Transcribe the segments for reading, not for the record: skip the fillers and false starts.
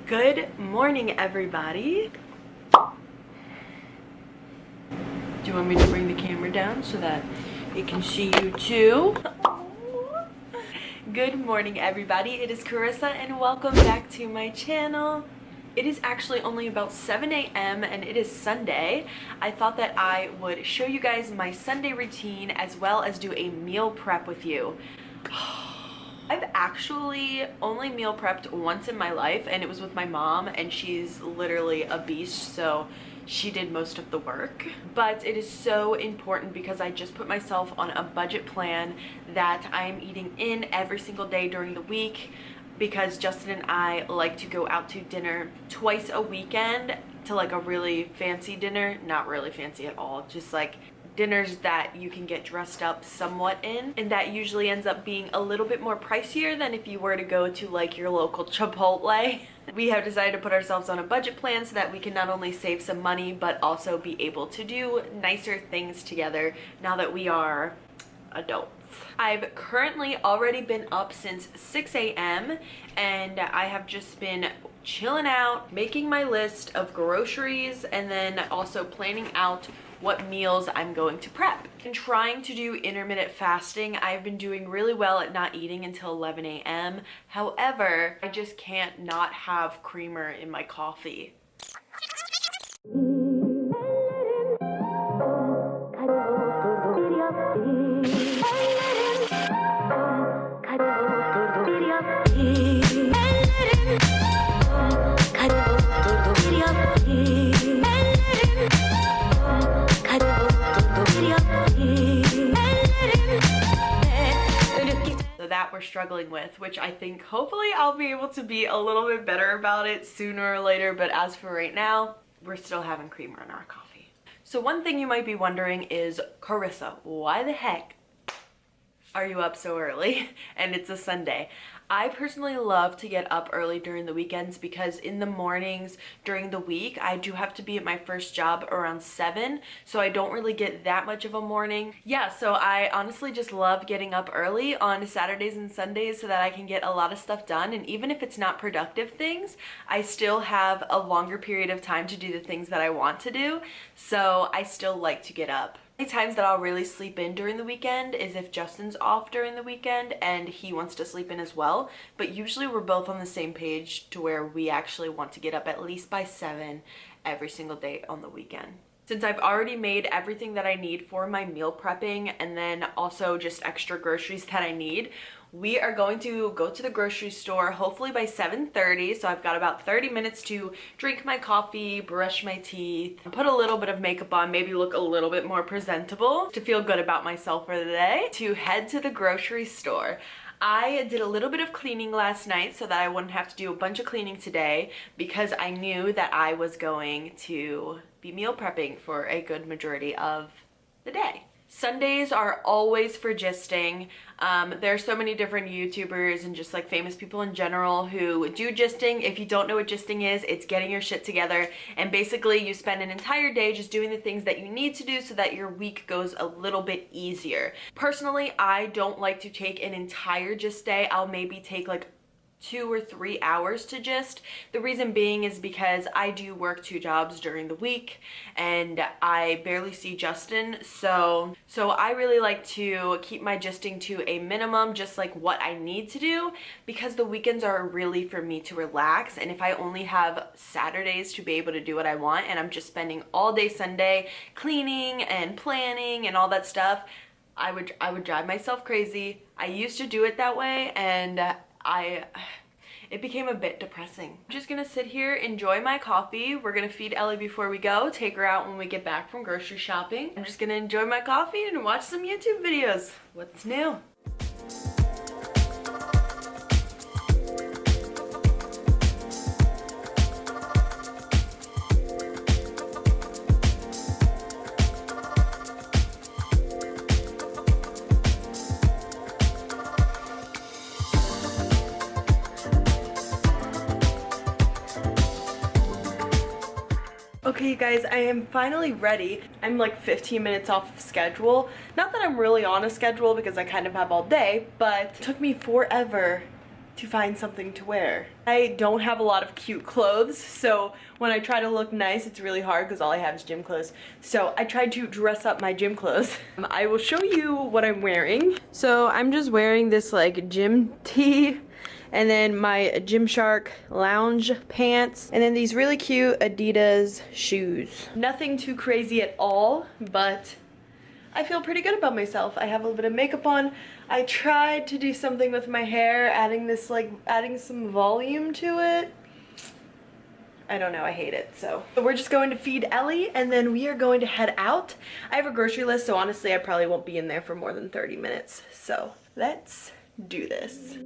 Good morning, everybody. Do you want me to bring the camera down so that it can see you too? Good morning, everybody. It is Carissa and welcome back to my channel. It is actually only about 7 a.m. and it is Sunday. I thought that I would show you guys my Sunday routine as well as do a meal prep with you. I've actually only meal prepped once in my life, and it was with my mom, and she's literally a beast, so she did most of the work. But it is so important because I just put myself on a budget plan that I'm eating in every single day during the week, because Justin and I like to go out to dinner twice a weekend, to like a really fancy dinner. Not really fancy at all, just like dinners that you can get dressed up somewhat in, and that usually ends up being a little bit more pricier than if you were to go to like your local Chipotle. We have decided to put ourselves on a budget plan so that we can not only save some money but also be able to do nicer things together now that we are adults. I've currently already been up since 6 a.m. and I have just been chilling out, making my list of groceries, and then also planning out what meals I'm going to prep. And trying to do intermittent fasting, I've been doing really well at not eating until 11 a.m. However, I just can't not have creamer in my coffee. That we're struggling with, which I think hopefully I'll be able to be a little bit better about it sooner or later, but as for right now, we're still having creamer in our coffee. So one thing you might be wondering is, Carissa, why the heck are you up so early? And it's a Sunday. I personally love to get up early during the weekends because in the mornings during the week, I do have to be at my first job around 7, so I don't really get that much of a morning. Yeah, so I honestly just love getting up early on Saturdays and Sundays so that I can get a lot of stuff done, and even if it's not productive things, I still have a longer period of time to do the things that I want to do, so I still like to get up. The times that I'll really sleep in during the weekend is if Justin's off during the weekend and he wants to sleep in as well, but usually we're both on the same page to where we actually want to get up at least by 7 every single day on the weekend. Since I've already made everything that I need for my meal prepping and then also just extra groceries that I need, we are going to go to the grocery store hopefully by 7:30, so I've got about 30 minutes to drink my coffee, brush my teeth, put a little bit of makeup on, maybe look a little bit more presentable to feel good about myself for the day, to head to the grocery store. I did a little bit of cleaning last night so that I wouldn't have to do a bunch of cleaning today because I knew that I was going to be meal prepping for a good majority of the day. Sundays are always for gisting. There are so many different YouTubers and just like famous people in general who do gisting. If you don't know what gisting is, it's getting your shit together, and basically you spend an entire day just doing the things that you need to do so that your week goes a little bit easier. Personally, I don't like to take an entire gist day. I'll maybe take like 2 or 3 hours to gist. The reason being is because I do work 2 jobs during the week and I barely see Justin, so I really like to keep my gisting to a minimum, just like what I need to do, because the weekends are really for me to relax, and if I only have Saturdays to be able to do what I want and I'm just spending all day Sunday cleaning and planning and all that stuff, I would drive myself crazy. I used to do it that way, and it became a bit depressing. I'm just gonna sit here, enjoy my coffee. We're gonna feed Ellie before we go, take her out when we get back from grocery shopping. I'm just gonna enjoy my coffee and watch some YouTube videos. What's new? Okay guys, I am finally ready. I'm like 15 minutes off of schedule. Not that I'm really on a schedule because I kind of have all day, but it took me forever to find something to wear. I don't have a lot of cute clothes, so when I try to look nice, it's really hard because all I have is gym clothes. So I tried to dress up my gym clothes. I will show you what I'm wearing. So I'm just wearing this like gym tee, and then my Gymshark lounge pants, and then these really cute Adidas shoes. Nothing too crazy at all, but I feel pretty good about myself. I have a little bit of makeup on. I tried to do something with my hair, adding some volume to it. I don't know, I hate it. So we're just going to feed Ellie, and then we are going to head out. I have a grocery list, so honestly I probably won't be in there for more than 30 minutes. So let's do this.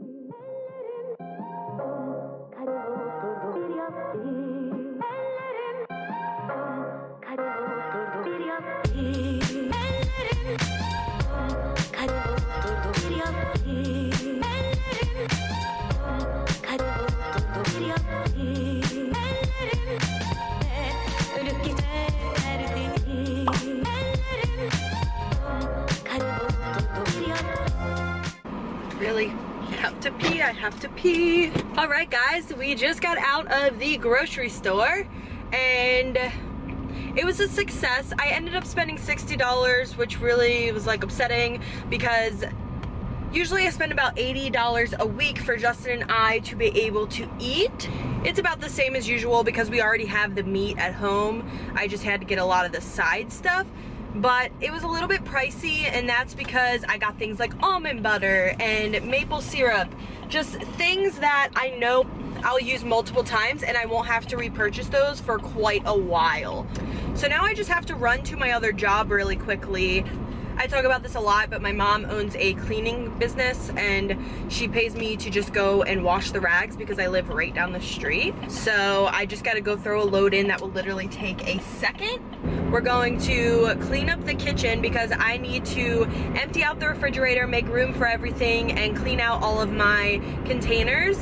Really have to pee, I have to pee. All right guys, we just got out of the grocery store and it was a success. I ended up spending $60, which really was like upsetting because usually I spend about $80 a week for Justin and I to be able to eat. It's about the same as usual because we already have the meat at home. I just had to get a lot of the side stuff. But it was a little bit pricey, and that's because I got things like almond butter and maple syrup. Just things that I know I'll use multiple times and I won't have to repurchase those for quite a while. So now I just have to run to my other job really quickly. I talk about this a lot, but my mom owns a cleaning business and she pays me to just go and wash the rags because I live right down the street. So I just gotta go throw a load in that will literally take a second. We're going to clean up the kitchen because I need to empty out the refrigerator, make room for everything, and clean out all of my containers.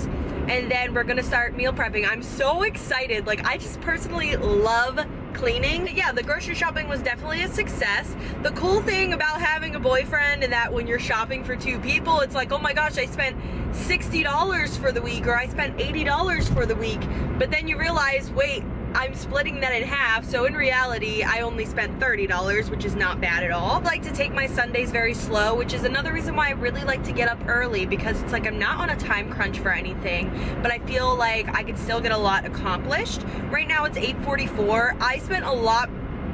And then we're gonna start meal prepping. I'm so excited. Like, I just personally love cleaning. Yeah, the grocery shopping was definitely a success. The cool thing about having a boyfriend and that when you're shopping for two people, it's like, oh my gosh, I spent $60 for the week, or I spent $80 for the week. But then you realize, wait, I'm splitting that in half, so in reality, I only spent $30, which is not bad at all. I like to take my Sundays very slow, which is another reason why I really like to get up early, because it's like I'm not on a time crunch for anything, but I feel like I can still get a lot accomplished. Right now it's 8:44. I spent a lot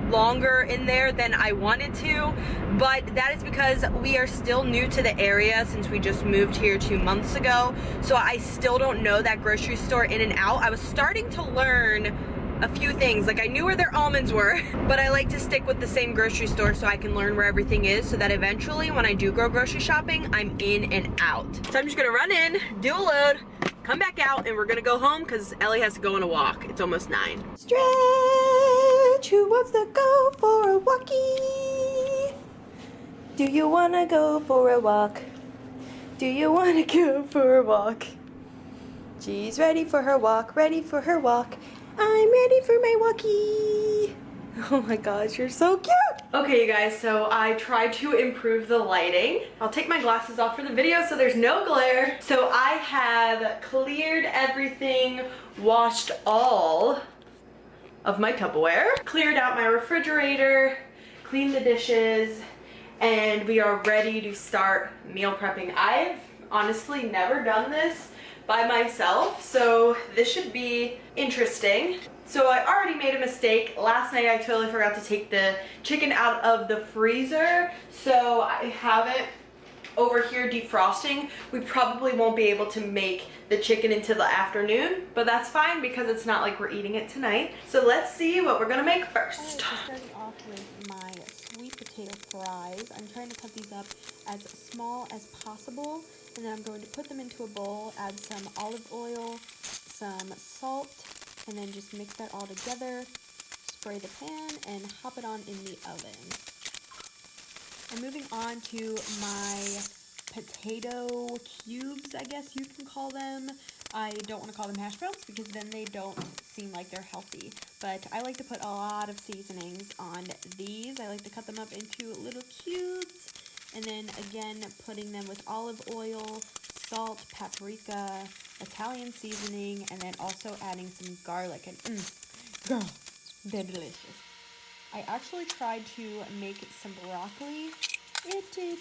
longer in there than I wanted to, but that is because we are still new to the area since we just moved here 2 months ago, so I still don't know that grocery store in and out. I was starting to learn a few things, like I knew where their almonds were, but I like to stick with the same grocery store so I can learn where everything is, so that eventually when I do go grocery shopping, I'm in and out. So I'm just gonna run in, do a load, come back out, and we're gonna go home because Ellie has to go on a walk. It's almost 9. Stretch, who wants to go for a walkie? Do you wanna go for a walk? Do you wanna go for a walk? She's ready for her walk, ready for her walk. I'm ready for my walkie. Oh my gosh, you're so cute. Okay, you guys, so I tried to improve the lighting. I'll take my glasses off for the video so there's no glare. So I have cleared everything, washed all of my Tupperware, cleared out my refrigerator, cleaned the dishes, and we are ready to start meal prepping. I've honestly never done this by myself, so this should be interesting. So I already made a mistake. Last night I totally forgot to take the chicken out of the freezer, so I have it over here defrosting. We probably won't be able to make the chicken into the afternoon, but that's fine because it's not like we're eating it tonight. So let's see what we're gonna make first. Starting off with my sweet potato fries. I'm trying to cut these up as small as possible, and then I'm going to put them into a bowl, add some olive oil, some salt, and then just mix that all together, spray the pan, and hop it on in the oven. And moving on to my potato cubes, I guess you can call them. I don't want to call them hash browns because then they don't seem like they're healthy. But I like to put a lot of seasonings on these. I like to cut them up into little cubes. And then again, putting them with olive oil, salt, paprika, Italian seasoning, and then also adding some garlic. And girl, they're delicious. I actually tried to make some broccoli. It did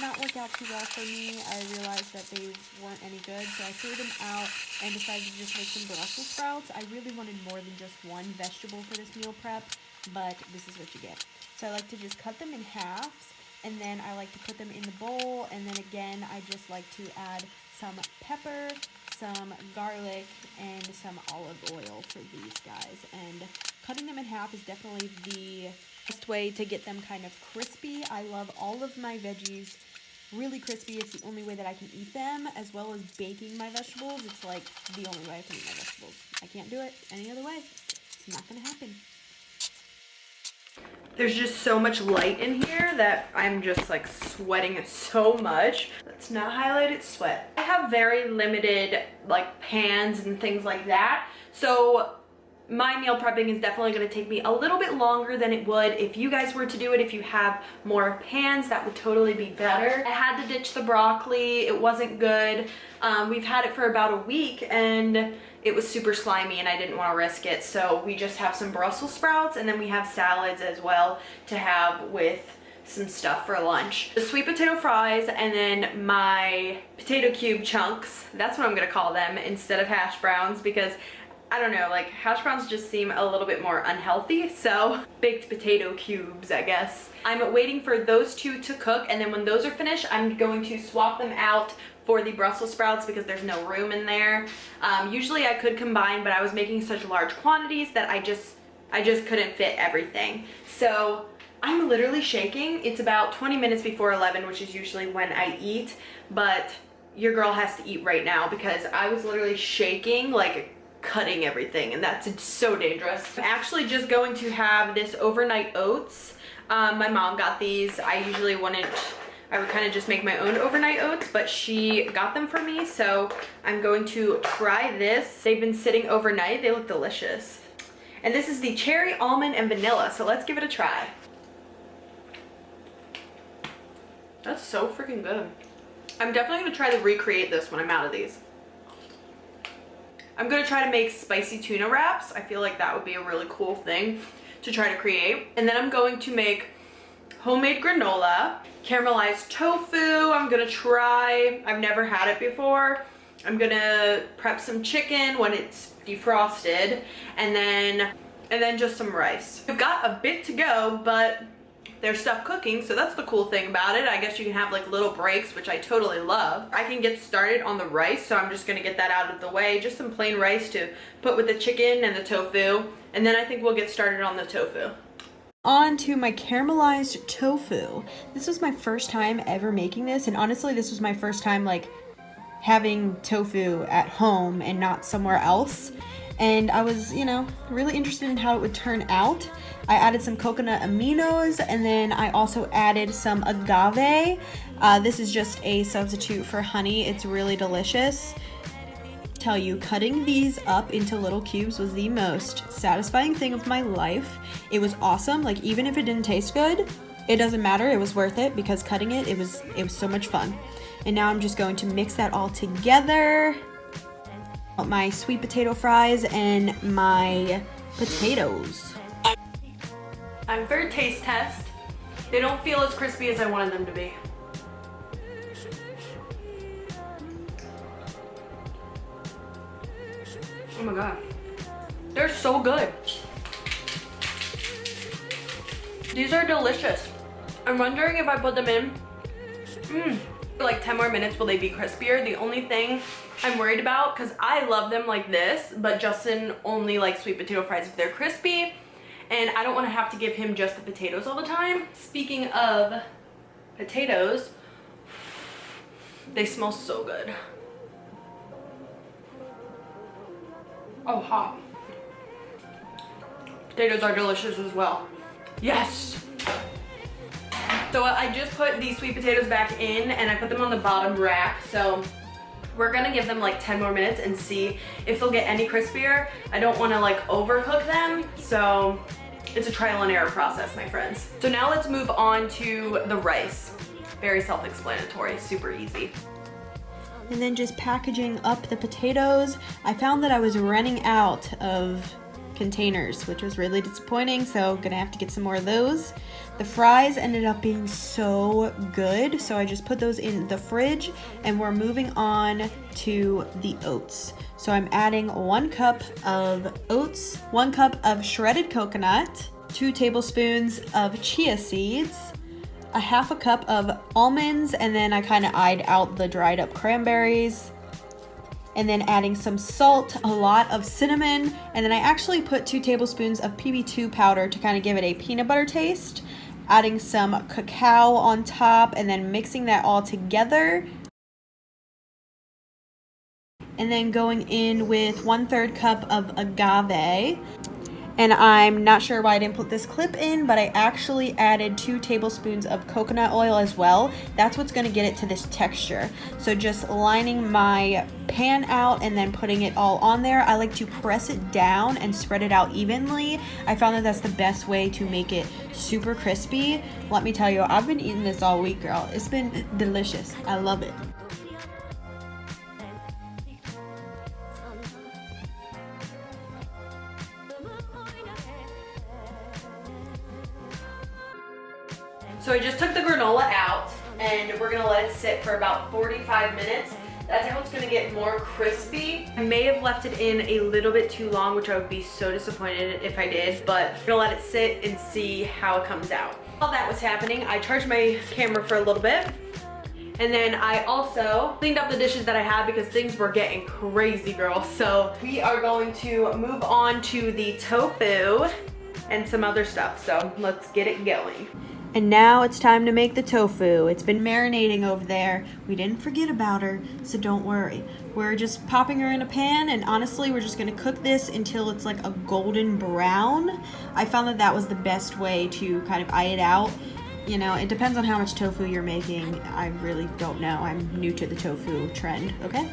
not work out too well for me. I realized that they weren't any good, so I threw them out and decided to just make some Brussels sprouts. I really wanted more than just one vegetable for this meal prep, but this is what you get. So I like to just cut them in halves, and then I like to put them in the bowl, and then again, I just like to add some pepper, some garlic, and some olive oil for these guys. And cutting them in half is definitely the best way to get them kind of crispy. I love all of my veggies really crispy. It's the only way that I can eat them, as well as baking my vegetables. It's like the only way I can eat my vegetables. I can't do it any other way. It's not gonna happen. There's just so much light in here that I'm just like sweating so much. Let's not highlight it, sweat. I have very limited like pans and things like that. So my meal prepping is definitely going to take me a little bit longer than it would if you guys were to do it. If you have more pans, that would totally be better. I had to ditch the broccoli. It wasn't good. We've had it for about a week and it was super slimy and I didn't want to risk it. So we just have some Brussels sprouts and then we have salads as well to have with some stuff for lunch. The sweet potato fries and then my potato cube chunks. That's what I'm going to call them instead of hash browns, because I don't know, like hash browns just seem a little bit more unhealthy, so baked potato cubes, I guess. I'm waiting for those two to cook, and then when those are finished, I'm going to swap them out for the Brussels sprouts because there's no room in there. Usually I could combine, but I was making such large quantities that I just couldn't fit everything. So I'm literally shaking. It's about 20 minutes before 11, which is usually when I eat, but your girl has to eat right now because I was literally shaking, like cutting everything, and that's so dangerous. I'm actually just going to have this overnight oats. My mom got these. I would kind of just make my own overnight oats, but she got them for me, so I'm going to try this. They've been sitting overnight. They look delicious. And this is the cherry, almond, and vanilla, so let's give it a try. That's so freaking good. I'm definitely gonna try to recreate this when I'm out of these. I'm gonna try to make spicy tuna wraps. I feel like that would be a really cool thing to try to create. And then I'm going to make homemade granola, caramelized tofu. I'm gonna try, I've never had it before. I'm gonna prep some chicken when it's defrosted, and then just some rice. We've got a bit to go, but there's stuff cooking, so that's the cool thing about it. I guess you can have like little breaks, which I totally love. I can get started on the rice, so I'm just gonna get that out of the way. Just some plain rice to put with the chicken and the tofu, and then I think we'll get started on the tofu. On to my caramelized tofu. This was my first time ever making this, and honestly, this was my first time like having tofu at home and not somewhere else. And I was, really interested in how it would turn out. I added some coconut aminos, and then I also added some agave. This is just a substitute for honey. It's really delicious. Tell you, cutting these up into little cubes was the most satisfying thing of my life. It was awesome. Like, even if it didn't taste good, it doesn't matter. It was worth it because cutting it was so much fun. And now I'm just going to mix that all together. My sweet potato fries and my potatoes. I'm for a taste test. They don't feel as crispy as I wanted them to be. Oh my god. They're so good. These are delicious. I'm wondering if I put them in for like 10 more minutes, will they be crispier? The only thing I'm worried about, because I love them like this, but Justin only likes sweet potato fries if they're crispy, and I don't want to have to give him just the potatoes all the time. Speaking of potatoes, they smell so good. Oh, hot. Potatoes are delicious as well. Yes! So I just put these sweet potatoes back in, and I put them on the bottom rack, so we're gonna give them like 10 more minutes and see if they'll get any crispier. I don't wanna like overcook them, so it's a trial and error process, my friends. So now let's move on to the rice. Very self-explanatory, super easy. And then just packaging up the potatoes. I found that I was running out of containers, which was really disappointing, so gonna have to get some more of those. The fries ended up being so good, so I just put those in the fridge, and we're moving on to the oats. So I'm adding 1 cup of oats, 1 cup of shredded coconut, 2 tablespoons of chia seeds, a half a cup of almonds, and then I kind of eyed out the dried up cranberries, and then adding some salt, a lot of cinnamon, and then I actually put 2 tablespoons of PB2 powder to kind of give it a peanut butter taste, adding some cacao on top, and then mixing that all together. And then going in with 1/3 cup of agave. And I'm not sure why I didn't put this clip in, but I actually added 2 tablespoons of coconut oil as well. That's what's gonna get it to this texture. So just lining my pan out and then putting it all on there. I like to press it down and spread it out evenly. I found that that's the best way to make it super crispy. Let me tell you, I've been eating this all week, girl. It's been delicious. I love it. So I just took the granola out and we're gonna let it sit for about 45 minutes. That's how it's gonna get more crispy. I may have left it in a little bit too long, which I would be so disappointed if I did, but I'm gonna let it sit and see how it comes out. While that was happening, I charged my camera for a little bit. And then I also cleaned up the dishes that I had because things were getting crazy, girl. So we are going to move on to the tofu and some other stuff. So let's get it going. And now it's time to make the tofu. It's been marinating over there. We didn't forget about her, so don't worry. We're just popping her in a pan, and honestly, we're just gonna cook this until it's like a golden brown. I found that that was the best way to kind of eye it out. You know, it depends on how much tofu you're making. I really don't know. I'm new to the tofu trend, okay?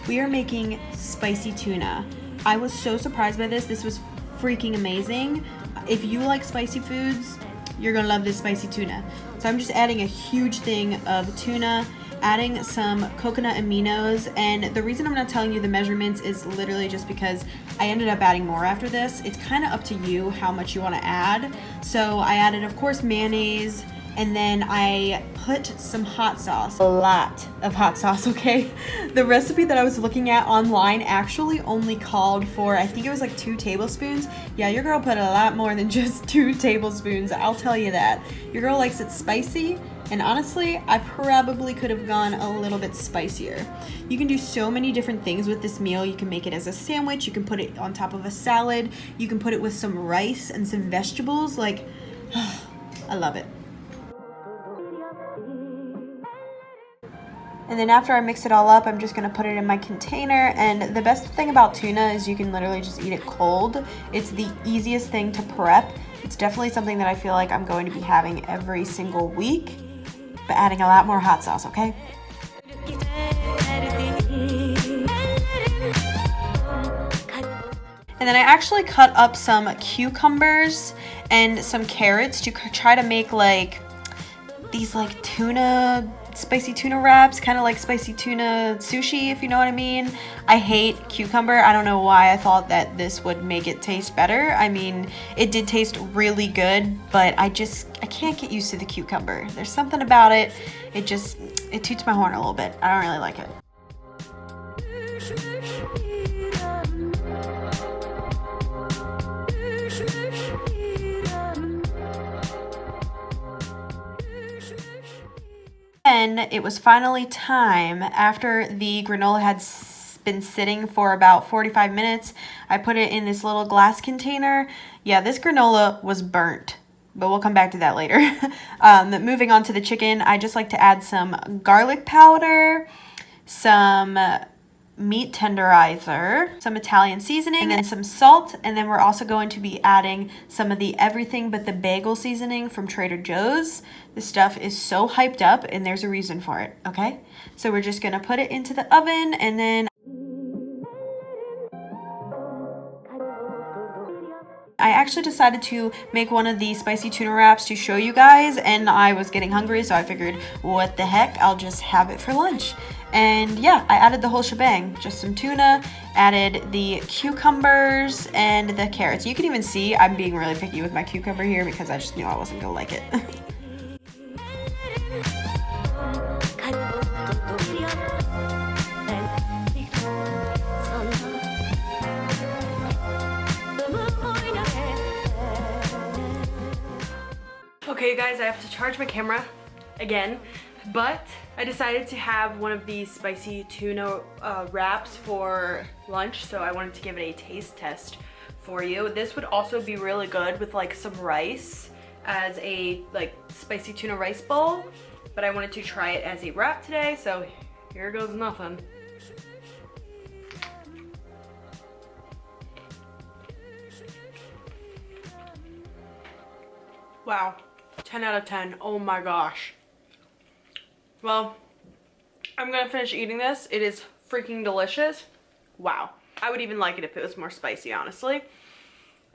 We are making spicy tuna. I was so surprised by this. This was freaking amazing. If you like spicy foods, you're gonna love this spicy tuna. So I'm just adding a huge thing of tuna, adding some coconut aminos, and the reason I'm not telling you the measurements is literally just because I ended up adding more after this. It's kind of up to you how much you want to add. So I added, of course, mayonnaise, and then I put some hot sauce, a lot of hot sauce, okay? The recipe that I was looking at online actually only called for, I think it was like 2 tablespoons. Yeah, your girl put a lot more than just 2 tablespoons, I'll tell you that. Your girl likes it spicy, and honestly, I probably could have gone a little bit spicier. You can do so many different things with this meal. You can make it as a sandwich, you can put it on top of a salad, you can put it with some rice and some vegetables, like, I love it. And then after I mix it all up, I'm just gonna put it in my container. And the best thing about tuna is you can literally just eat it cold. It's the easiest thing to prep. It's definitely something that I feel like I'm going to be having every single week, but adding a lot more hot sauce, okay? And then I actually cut up some cucumbers and some carrots to try to make like these like tuna, spicy tuna wraps, kind of like spicy tuna sushi, if you know what I mean. I hate cucumber. I don't know why I thought that this would make it taste better. I mean, it did taste really good, but I can't get used to the cucumber. There's something about it. It toots my horn a little bit. I don't really like it. Then it was finally time. After the granola had been sitting for about 45 minutes, I put it in this little glass container. Yeah, this granola was burnt, but we'll come back to that later. Moving on to the chicken, I just like to add some garlic powder, some meat tenderizer, some Italian seasoning, and then some salt. And then we're also going to be adding some of the everything but the bagel seasoning from Trader Joe's. This stuff is so hyped up, and there's a reason for it, okay? So we're just gonna put it into the oven, and then I actually decided to make one of the spicy tuna wraps to show you guys, and I was getting hungry, so I figured, what the heck, I'll just have it for lunch. And yeah, I added the whole shebang. Just some tuna, added the cucumbers and the carrots. You can even see I'm being really picky with my cucumber here because I just knew I wasn't gonna like it. Okay guys, I have to charge my camera again, but I decided to have one of these spicy tuna wraps for lunch, so I wanted to give it a taste test for you. This would also be really good with like some rice as a like spicy tuna rice bowl, but I wanted to try it as a wrap today, so here goes nothing. Wow. 10 out of 10. Oh my gosh. Well, I'm gonna finish eating this. It is freaking delicious. Wow. I would even like it if it was more spicy, honestly.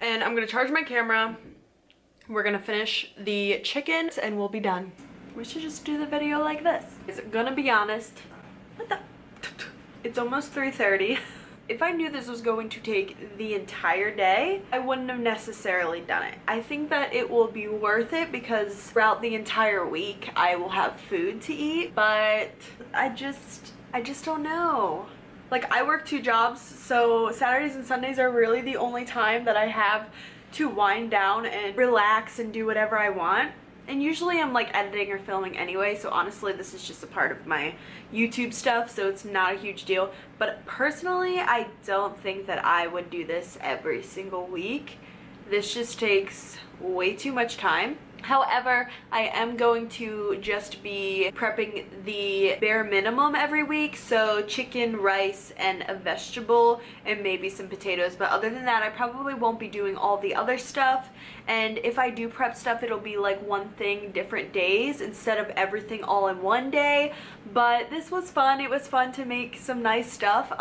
And I'm gonna charge my camera. We're gonna finish the chicken and we'll be done. We should just do the video like this. Is gonna be honest. What the? It's almost 3:30. If I knew this was going to take the entire day, I wouldn't have necessarily done it. I think that it will be worth it because throughout the entire week I will have food to eat, but I just don't know. Like, I work 2 jobs, so Saturdays and Sundays are really the only time that I have to wind down and relax and do whatever I want. And usually I'm like editing or filming anyway, so honestly this is just a part of my YouTube stuff, so it's not a huge deal. But personally, I don't think that I would do this every single week. This just takes way too much time. However, I am going to just be prepping the bare minimum every week, so chicken, rice, and a vegetable, and maybe some potatoes. But other than that, I probably won't be doing all the other stuff. And if I do prep stuff, it'll be like one thing different days instead of everything all in one day. But this was fun. It was fun to make some nice stuff.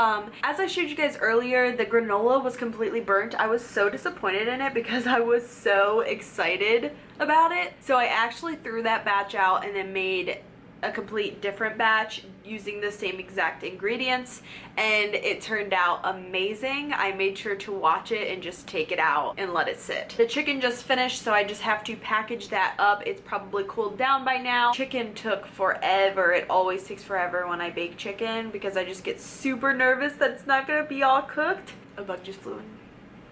As I showed you guys earlier, the granola was completely burnt. I was so disappointed in it because I was so excited about it. So I actually threw that batch out and then made a complete different batch using the same exact ingredients, and it turned out amazing. I made sure to watch it and just take it out and let it sit. The chicken just finished, so I just have to package that up. It's probably cooled down by now. Chicken took forever. It always takes forever when I bake chicken because I just get super nervous that it's not gonna be all cooked. A bug just flew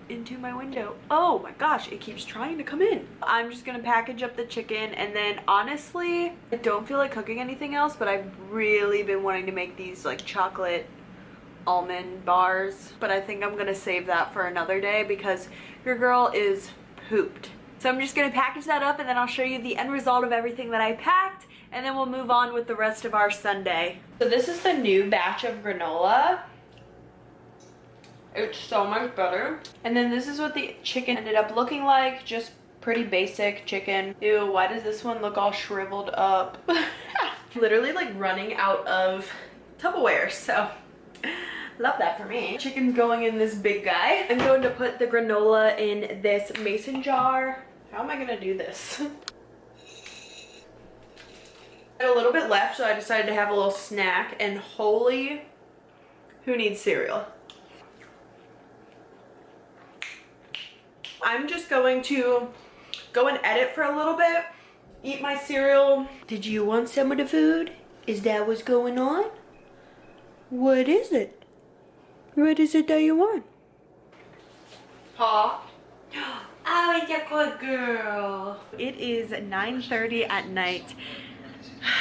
into my window. Oh my gosh, it keeps trying to come in. I'm just gonna package up the chicken, and then honestly, I don't feel like cooking anything else, but I've really been wanting to make these like chocolate almond bars, but I think I'm gonna save that for another day because your girl is pooped. So I'm just gonna package that up, and then I'll show you the end result of everything that I packed, and then we'll move on with the rest of our Sunday. So this is the new batch of granola. It's so much better. And then this is what the chicken ended up looking like. Just pretty basic chicken. Ew, why does this one look all shriveled up? Literally like running out of Tupperware, so love that for me. Chicken's going in this big guy. I'm going to put the granola in this mason jar. How am I gonna do this? I had a little bit left, so I decided to have a little snack, and holy, who needs cereal? I'm just going to go and edit for a little bit, eat my cereal. Did you want some of the food? Is that what's going on? What is it? What is it that you want? Paw. Oh, it's a good girl. It is 9:30 at night.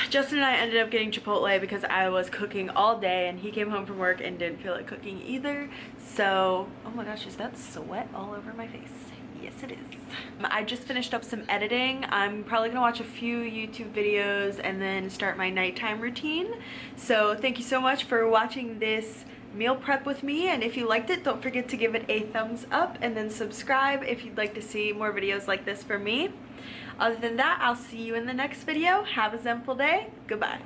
Justin and I ended up getting Chipotle because I was cooking all day, and he came home from work and didn't feel like cooking either. So, oh my gosh, is that sweat all over my face? Yes, it is. I just finished up some editing. I'm probably gonna watch a few YouTube videos and then start my nighttime routine. So thank you so much for watching this meal prep with me, and if you liked it, don't forget to give it a thumbs up and then subscribe if you'd like to see more videos like this from me. Other than that, I'll see you in the next video. Have a zenful day. Goodbye.